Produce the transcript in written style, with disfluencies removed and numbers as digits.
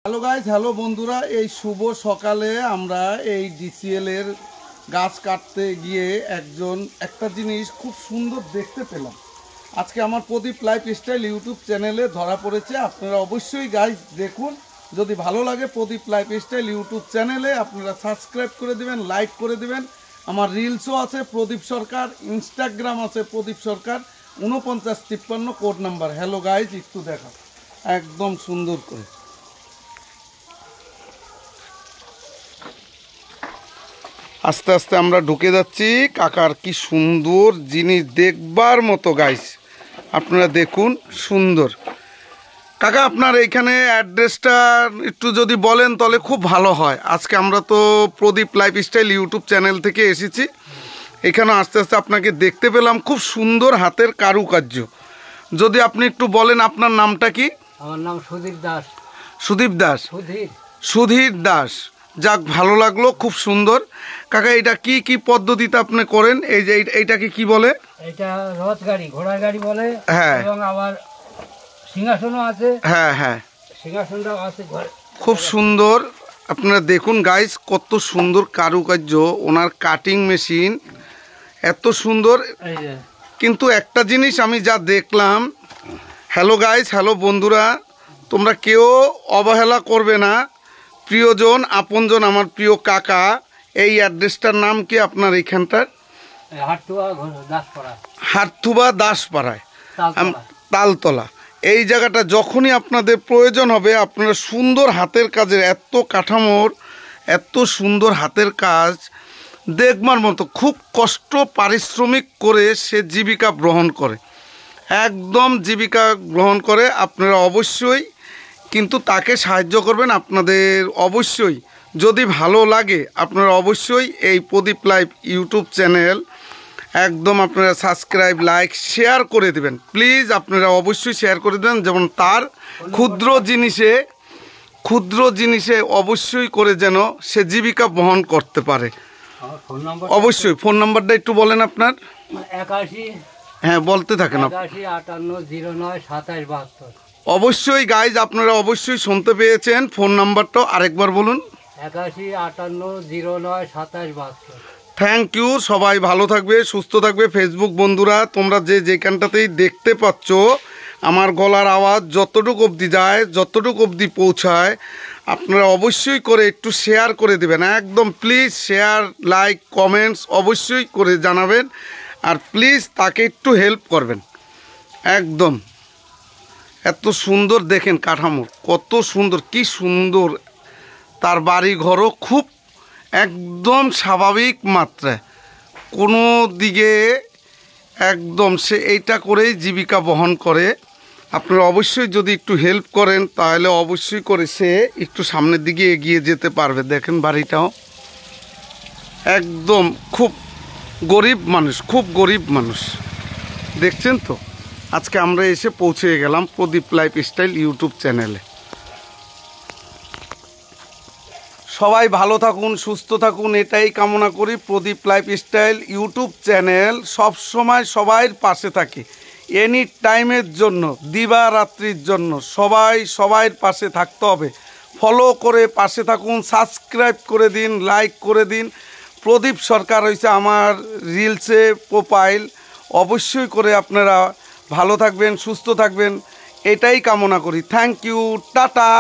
Hello guys, hello বন্ধুরা। এই শুভ সকালে আমরা এই ডিসিএল এর গাছ কাটতে গিয়ে একটা জিনিস খুব সুন্দর দেখতে পেলাম। আজকে আমার প্রদীপ লাইফস্টাইল ইউটিউব চ্যানেলে ধরা পড়েছে। আপনারা অবশ্যই গাইস দেখুন, যদি ভালো লাগে প্রদীপ লাইফস্টাইল ইউটিউব চ্যানেলে আপনারা সাবস্ক্রাইব করে দিবেন, লাইক করে দিবেন। আমার রিলসও আছে প্রদীপ সরকার, ইনস্টাগ্রাম আছে প্রদীপ সরকার 4953 কোড নাম্বার। হ্যালো গাইস, একটু দেখা একদম সুন্দর করে। আস্তে আস্তে আমরা ঢুকে যাচ্ছি। কাকার কি সুন্দর জিনিস দেখবার মতো গাইস, আপনারা দেখুন সুন্দর। কাকা, আপনার এইখানে অ্যাড্রেসটা একটু যদি বলেন তাহলে খুব ভালো হয়। আজকে আমরা তো প্রদীপ লাইফস্টাইল ইউটিউব চ্যানেল থেকে এসেছি। এখানে আস্তে আস্তে আপনাকে দেখতে পেলাম, খুব সুন্দর হাতের কারুকার্য। যদি আপনি একটু বলেন আপনার নামটা কি? আমার নাম সুধীর দাস। সুদীপ দাস? সুধীর দাস। যাক, ভালো লাগলো, খুব সুন্দর। কাকা, এটা কি কি পদ্ধতিতে আপনি করেন? এই যে এইটাকে কি বলে? এটা রথ গাড়ি, ঘোড়ার গাড়ি বলে। হ্যাঁ, এবং আবার সিংহাসনও আছে। হ্যাঁ হ্যাঁ, সিংহাসনটাও আছে ঘরে। খুব সুন্দর। আপনারা দেখুন গাইস, কত সুন্দর কারুকার্য, ওনার কাটিং মেশিন এত সুন্দর। কিন্তু একটা জিনিস আমি যা দেখলাম, হ্যালো গাইস, হ্যালো বন্ধুরা, তোমরা কেউ অবহেলা করবে না। প্রিয়জন, আপনজন, আমার প্রিয় কাকা, এই অ্যাড্রেসটার নাম কি আপনার এইখানটার? হাটথুবা দাসপাড়ায়, তালতলা। এই জায়গাটা যখনই আপনাদের প্রয়োজন হবে, আপনারা সুন্দর হাতের কাজের এত কাঠামোর, এত সুন্দর হাতের কাজ দেখবার মতো। খুব কষ্ট পারিশ্রমিক করে সে জীবিকা গ্রহণ করে, একদম জীবিকা গ্রহণ করে। আপনারা অবশ্যই কিন্তু তাকে সাহায্য করবেন। আপনাদের অবশ্যই যদি ভালো লাগে, আপনারা অবশ্যই এই প্রদীপ লাইভ ইউটিউব চ্যানেল একদম আপনারা সাবস্ক্রাইব, লাইক, শেয়ার করে দেবেন প্লিজ। আপনারা অবশ্যই শেয়ার করে দেবেন, যেমন তার ক্ষুদ্র জিনিসে অবশ্যই করে যেন সে জীবিকা বহন করতে পারে। অবশ্যই ফোন নাম্বারটা একটু বলেন আপনার। 81, হ্যাঁ বলতে থাকেন। 58092772। অবশ্যই গাইজ, আপনারা অবশ্যই শুনতে পেয়েছেন। ফোন নাম্বারটাও আরেকবার বলুন। 8158092772। Thank you. সবাই ভালো থাকবে, সুস্থ থাকবে। ফেসবুক বন্ধুরা, তোমরা যেখানটাতেই দেখতে পাচ্ছ, আমার গলার আওয়াজ যতটুকু অবধি যায়, যতটুকু অবধি পৌঁছায়, আপনারা অবশ্যই করে একটু শেয়ার করে দেবেন। একদম প্লিজ শেয়ার, লাইক, কমেন্টস অবশ্যই করে জানাবেন। আর প্লিজ তাকে একটু হেল্প করবেন। একদম এত সুন্দর দেখেন কাঠামো, কত সুন্দর, কি সুন্দর। তার বাড়ি ঘরও খুব একদম স্বাভাবিক মাত্রায়, কোনো দিকে একদম সে এইটা করেই জীবিকা বহন করে। আপনারা অবশ্যই যদি একটু হেল্প করেন, তাহলে অবশ্যই করে সে একটু সামনের দিকে এগিয়ে যেতে পারবে। দেখেন বাড়িটাও একদম খুব গরিব মানুষ, খুব গরিব মানুষ। দেখছেন তো, আজকে আমরা এসে পৌঁছে গেলাম প্রদীপ লাইফস্টাইল ইউটিউব চ্যানেলে। সবাই ভালো থাকুন, সুস্থ থাকুন, এটাই কামনা করি। প্রদীপ লাইফস্টাইল ইউটিউব চ্যানেল সবসময় সবাইয়ের পাশে থাকে, এনি টাইমের জন্য, দিবারাত্রির জন্য। সবাইয়ের পাশে থাকতে হবে। ফলো করে পাশে থাকুন, সাবস্ক্রাইব করে দিন, লাইক করে দিন। প্রদীপ সরকার হয়েছে আমার রিলসে প্রোফাইল। অবশ্যই করে আপনারা ভালো থাকবেন, সুস্থ থাকবেন, এটাই কামনা করি। Thank you, tata.